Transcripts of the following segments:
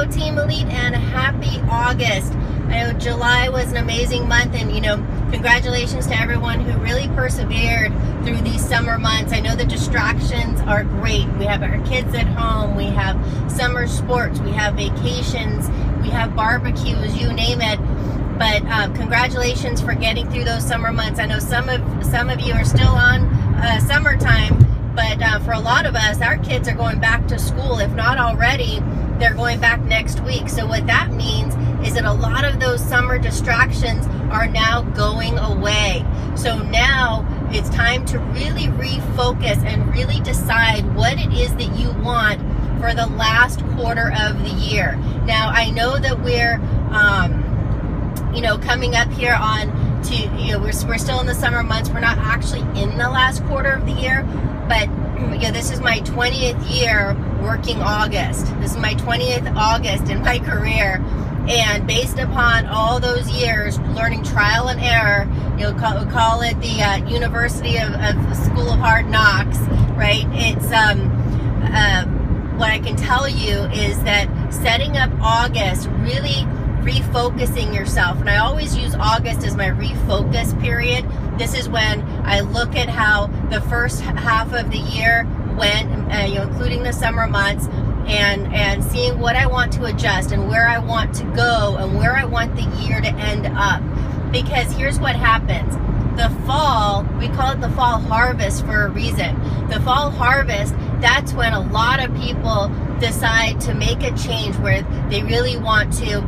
Hello Team Elite and happy August. I know July was an amazing month, and congratulations to everyone who really persevered through these summer months. I know the distractions are great. We have our kids at home, we have summer sports, we have vacations, we have barbecues, you name it. But congratulations for getting through those summer months. I know some of you are still on summertime, but for a lot of us, our kids are going back to school. If not already, they're going back next week. So what that means is that a lot of those summer distractions are now going away. So now it's time to really refocus and really decide what it is that you want for the last quarter of the year. Now, I know that we're coming up here on to, we're still in the summer months. We're not actually in the last quarter of the year, but this is my 20th year working August. This is my 20th August in my career. And based upon all those years learning trial and error, call it the University of School of Hard Knocks, right? It's what I can tell you is that setting up August, really refocusing yourself, and I always use August as my refocus period. This is when I look at how the first half of the year went, including the summer months, and seeing what I want to adjust and where I want to go and where I want the year to end up. Because here's what happens. The fall, we call it the fall harvest for a reason. The fall harvest, that's when a lot of people decide to make a change where they really want to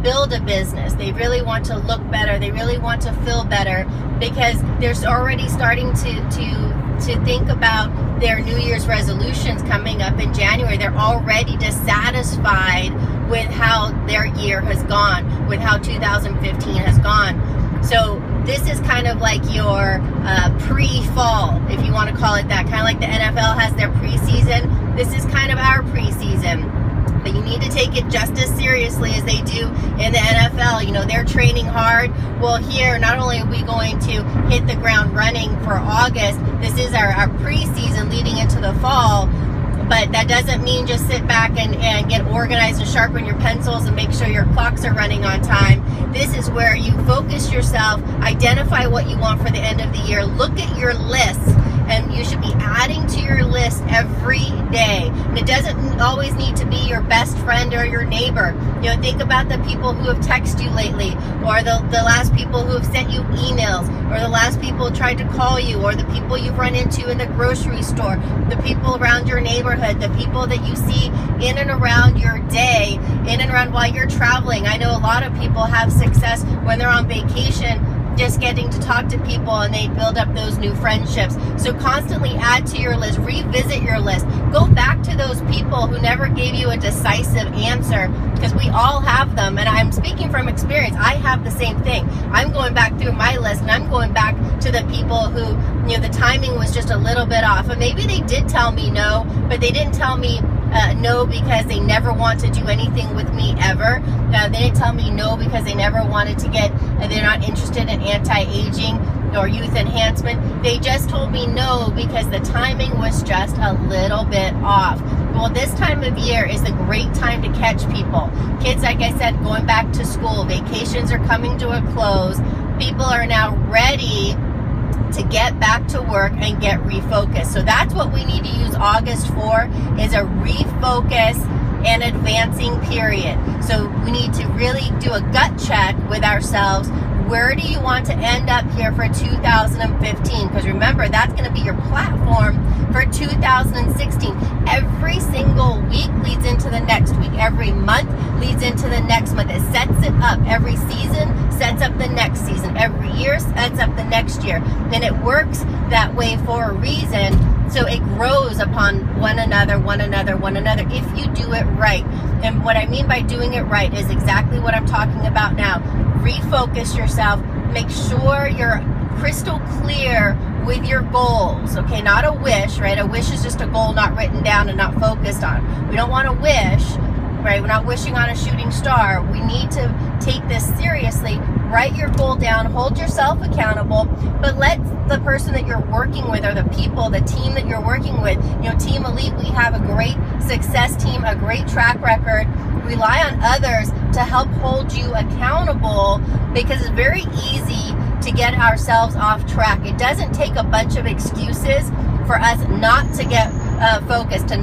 build a business. They really want to look better. They really want to feel better, because they're already starting to think about their New Year's resolutions coming up in January. They're already dissatisfied with how their year has gone, with how 2015 has gone. So this is kind of like your pre-fall, if you want to call it that. Kind of like the NFL has their preseason. This is kind of our preseason. But you need to take it just as seriously as they do in the NFL. They're training hard. Well, here, not only are we going to hit the ground running for August, this is our preseason leading into the fall. But that doesn't mean just sit back and get organized and sharpen your pencils and make sure your clocks are running on time. This is where you focus yourself, identify what you want for the end of the year, look at your lists, and you should be adding to your list every day. And it doesn't always need to be your best friend or your neighbor. Think about the people who have texted you lately, or the last people who have sent you emails, or the last people who tried to call you, or the people you've run into in the grocery store, the people around your neighborhood, the people that you see in and around your day, in and around while you're traveling. I know a lot of people have success when they're on vacation, just getting to talk to people, and they build up those new friendships. So constantly add to your list, revisit your list, go back to those people who never gave you a decisive answer, because we all have them. And I'm speaking from experience. I have the same thing. I'm going back through my list, and I'm going back to the people who, the timing was just a little bit off. And maybe they did tell me no, but they didn't tell me no because they never want to do anything with me ever. They didn't tell me no because they never wanted to they're not interested in anti-aging or youth enhancement. They just told me no because the timing was just a little bit off. Well, this time of year is a great time to catch people. Kids, like I said, going back to school, vacations are coming to a close. People are now ready to get back to work and get refocused. So that's what we need to use August for, is a refocus and advancing period. So we need to really do a gut check with ourselves. Where do you want to end up here for 2015? Because remember, that's going to be your platform for 2016. Every single week leads into the next week. Every month leads into the next month. It sets it up. Every season sets up the next season. Every year sets up the next year. And it works that way for a reason. So it grows upon one another, if you do it right. And what I mean by doing it right is exactly what I'm talking about now. Refocus yourself. Make sure you're crystal clear with your goals, okay? Not a wish, right? A wish is just a goal not written down and not focused on. We don't want to wish, right? We're not wishing on a shooting star. We need to take this seriously. Write your goal down, hold yourself accountable, but let the person that you're working with, or the people, the team that you're working with, you know, Team Elite, we have a great success team, a great track record. Rely on others to help hold you accountable, because it's very easy to get ourselves off track. It doesn't take a bunch of excuses for us not to get focused, to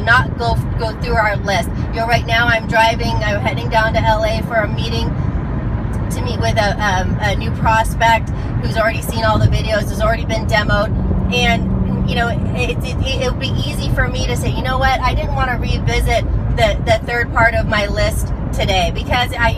not go through our list. You know, right now I'm heading down to LA for a meeting to meet with a new prospect who's already seen all the videos, has already been demoed, and you know, it would be easy for me to say, you know what, I didn't want to revisit the third part of my list today, because I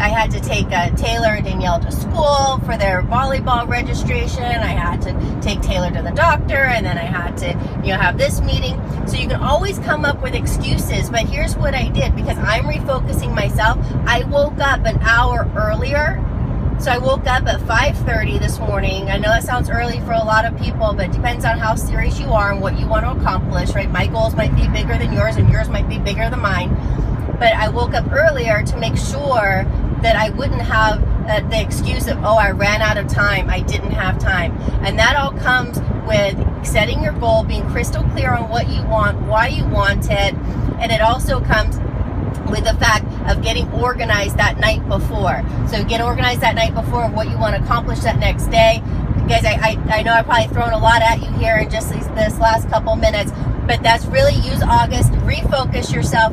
had to take Taylor and Danielle to school for their volleyball registration. I had to take Taylor to the doctor, and then I had to have this meeting. So you can always come up with excuses, but here's what I did, because I'm refocusing myself. I woke up an hour earlier. So I woke up at 5:30 this morning. I know it sounds early for a lot of people, but it depends on how serious you are and what you want to accomplish, right? My goals might be bigger than yours, and yours might be bigger than mine. But I woke up earlier to make sure that I wouldn't have the excuse of, oh, I ran out of time, I didn't have time. And that all comes with setting your goal, being crystal clear on what you want, why you want it, and it also comes with the fact of getting organized that night before. So get organized that night before of what you want to accomplish that next day. Guys, I know I've probably thrown a lot at you here in just this last couple minutes, but that's really, use August, refocus yourself,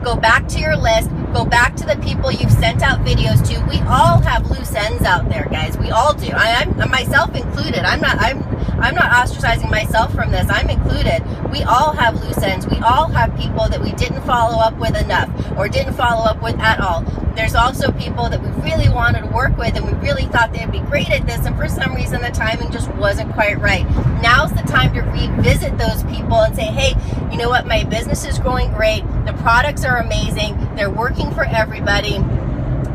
go back to your list, go back to the people you've sent out videos to. We all have loose ends out there, guys. We all do. I'm myself included. I'm not ostracizing myself from this. I'm included. We all have loose ends. We all have people that we didn't follow up with enough, or didn't follow up with at all. There's also people that we really wanted to work with, and we really thought they'd be great at this, and for some reason the timing just wasn't quite right. Now's the time to revisit those people and say, hey, you know what, my business is growing great, the products are amazing, they're working for everybody,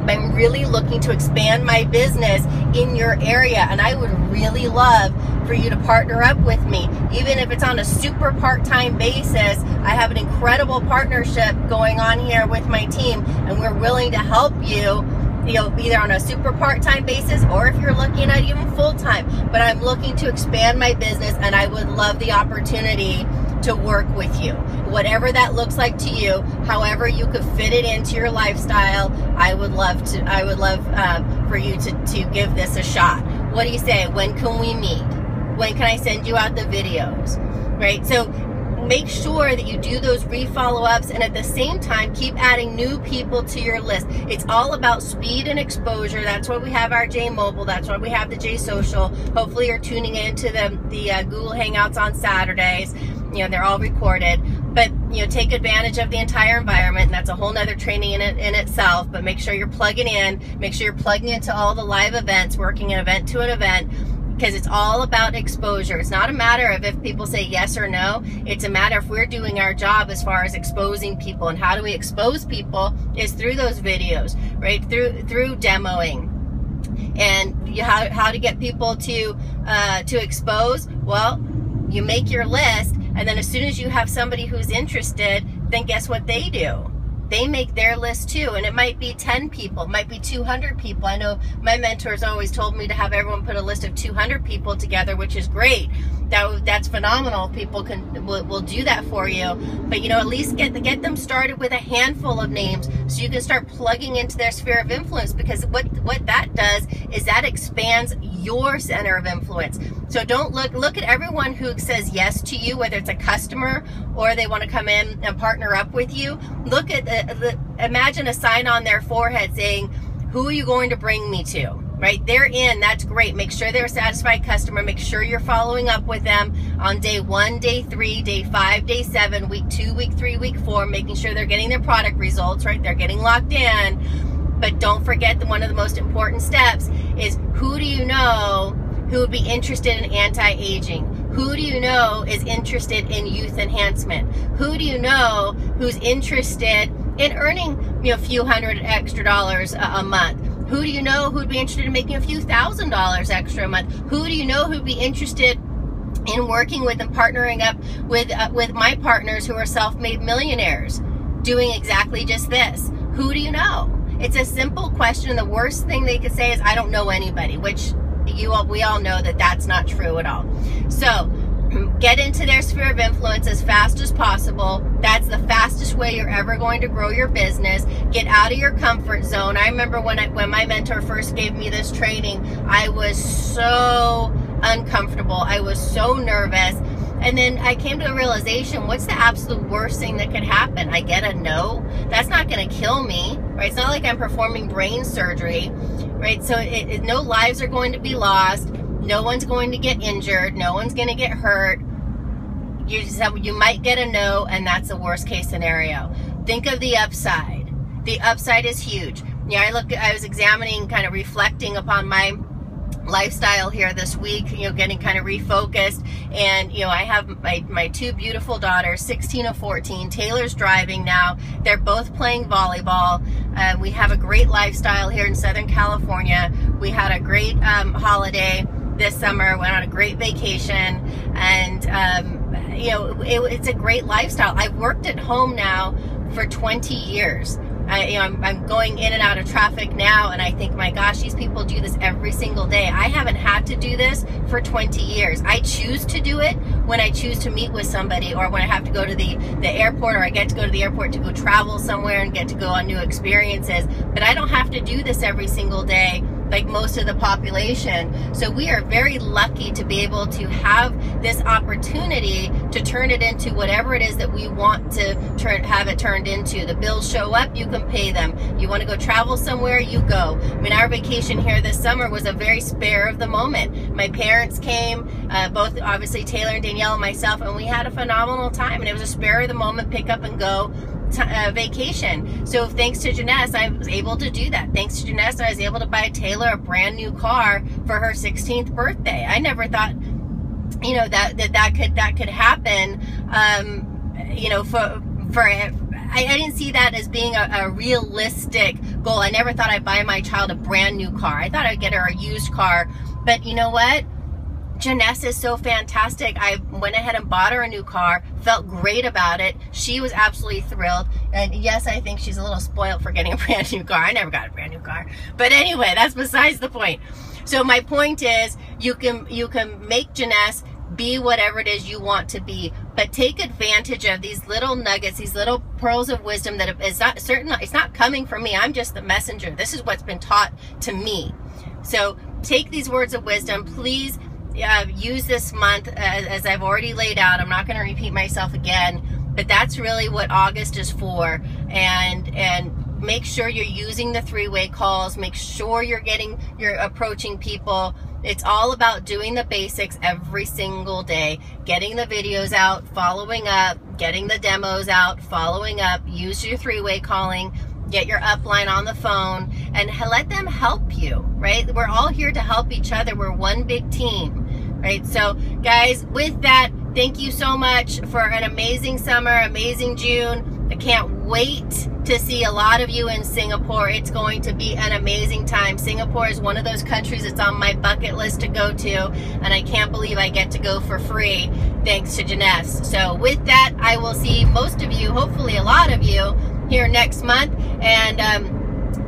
I'm really looking to expand my business in your area, and I would really love for you to partner up with me, even if it's on a super part-time basis. I have an incredible partnership going on here with my team, and we're willing to help you, either on a super part-time basis, or if you're looking at even full-time. But I'm looking to expand my business, and I would love the opportunity to work with you. Whatever that looks like to you, however you could fit it into your lifestyle, I would love for you to give this a shot. What do you say? When can we meet? When can I send you out the videos? Right? So make sure that you do those re-follow-ups, and at the same time keep adding new people to your list. It's all about speed and exposure. That's why we have our J Mobile. That's why we have the J Social. Hopefully you're tuning into the Google Hangouts on Saturdays. They're all recorded, but take advantage of the entire environment, and that's a whole nother training in itself. But make sure you're plugging in, make sure you're plugging into all the live events, working an event to an event, because it's all about exposure. It's not a matter of if people say yes or no. It's a matter if we're doing our job as far as exposing people. And how do we expose people is through those videos, right? Through demoing. And how to get people to expose? Well, you make your list, and then as soon as you have somebody who's interested, then guess what they do? They make their list too, and it might be 10 people, it might be 200 people. I know my mentors always told me to have everyone put a list of 200 people together, which is great. That's phenomenal. People will do that for you, but at least get them started with a handful of names, so you can start plugging into their sphere of influence. Because what that does is that expands your center of influence. So don't look at everyone who says yes to you, whether it's a customer or they want to come in and partner up with you. Look at imagine a sign on their forehead saying, "Who are you going to bring me to?" Right? They're in. That's great. Make sure they're a satisfied customer. Make sure you're following up with them on day 1, day 3, day 5, day 7, week 2, week 3, week 4, making sure they're getting their product results, right? They're getting locked in. But don't forget that one of the most important steps is, who do you know who would be interested in anti-aging? Who do you know is interested in youth enhancement? Who do you know who's interested in earning a few $100 extra a month? Who do you know who'd be interested in making a few $1,000s extra a month? Who do you know who'd be interested in working with and partnering up with my partners who are self-made millionaires? doing exactly just this. Who do you know? It's a simple question. The worst thing they could say is, I don't know anybody, which we all know that that's not true at all. So get into their sphere of influence as fast as possible. That's the fastest way you're ever going to grow your business. Get out of your comfort zone. I remember when my mentor first gave me this training, I was so uncomfortable. I was so nervous. And then I came to a realization, what's the absolute worst thing that could happen? I get a no. That's not going to kill me, right? It's not like I'm performing brain surgery, right? So no lives are going to be lost. No one's going to get injured. No one's going to get hurt. You might get a no, and that's the worst case scenario. Think of the upside. The upside is huge. Yeah, I was examining, kind of reflecting upon my lifestyle here this week, getting kind of refocused. And, I have my two beautiful daughters, 16 and 14. Taylor's driving now. They're both playing volleyball. We have a great lifestyle here in Southern California. We had a great holiday this summer, went on a great vacation, and it's a great lifestyle. I've worked at home now for 20 years. I'm going in and out of traffic now, and I think, my gosh, these people do this every single day. I haven't had to do this for 20 years. I choose to do it when I choose to meet with somebody, or when I have to go to the airport, or I get to go to the airport to go travel somewhere and get to go on new experiences. But I don't have to do this every single day like most of the population. So we are very lucky to be able to have this opportunity to turn it into whatever it is that we want to have it turned into. The bills show up, you can pay them. You want to go travel somewhere, you go. I mean, our vacation here this summer was a very spare of the moment. My parents came, both obviously Taylor and Danielle and myself, and we had a phenomenal time, and it was a spare of the moment, pick up and go vacation. So thanks to Janess, I was able to do that. Thanks to Janess, I was able to buy Taylor a brand new car for her 16th birthday. I never thought, that could happen. I didn't see that as being a realistic goal. I never thought I'd buy my child a brand new car. I thought I'd get her a used car. But you know what? Janess is so fantastic. I went ahead and bought her a new car, felt great about it. She was absolutely thrilled. And yes, I think she's a little spoiled for getting a brand new car. I never got a brand new car. But anyway, that's besides the point. So my point is, you can make Janess be whatever it is you want to be, but take advantage of these little nuggets, these little pearls of wisdom that is not certain. It's not coming from me. I'm just the messenger. This is what's been taught to me. So take these words of wisdom, please. Use this month as I've already laid out. I'm not going to repeat myself again, but that's really what August is for. And make sure you're using the three-way calls. Make sure you're approaching people. It's all about doing the basics every single day, getting the videos out, following up, getting the demos out, following up. Use your three-way calling. Get your upline on the phone and let them help you, right? We're all here to help each other. We're one big team, right? So guys, with that, thank you so much for an amazing summer, amazing June. I can't wait to see a lot of you in Singapore. It's going to be an amazing time. Singapore is one of those countries that's on my bucket list to go to, and I can't believe I get to go for free thanks to Janess. So with that, I will see most of you, hopefully a lot of you, here next month, and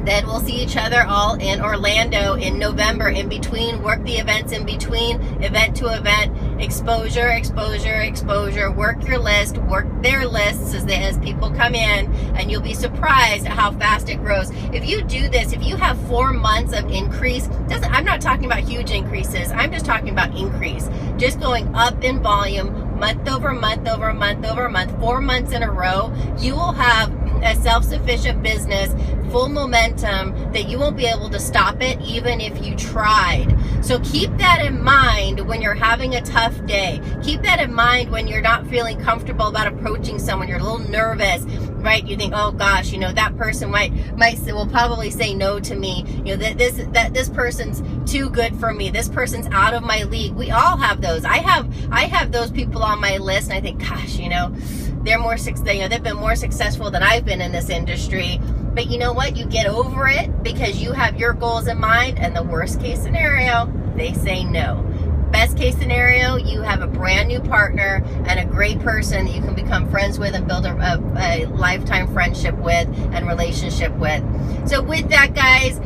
then we'll see each other all in Orlando in November. In between, work the events in between, event to event, exposure, exposure, exposure. Work your list, work their lists as people come in, and you'll be surprised at how fast it grows. If you do this, if you have 4 months of increase, I'm not talking about huge increases, I'm just talking about increase. Just going up in volume, month over month over month over month, 4 months in a row, you will have a self-sufficient business, full momentum, that you won't be able to stop it even if you tried. So keep that in mind when you're having a tough day. Keep that in mind when you're not feeling comfortable about approaching someone. You're a little nervous, right? You think, oh gosh, that person will probably say no to me. This person's too good for me. This person's out of my league. We all have those. I have those people on my list, and I think, gosh, they've been more successful than I've been in this industry. But you know what? You get over it because you have your goals in mind, and the worst case scenario, they say no. best case scenario, you have a brand new partner and a great person that you can become friends with and build a lifetime friendship with and relationship with. So with that, guys,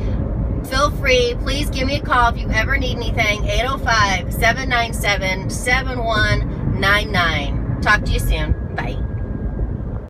feel free, please give me a call if you ever need anything. 805-797-7199. Talk to you soon. Bye.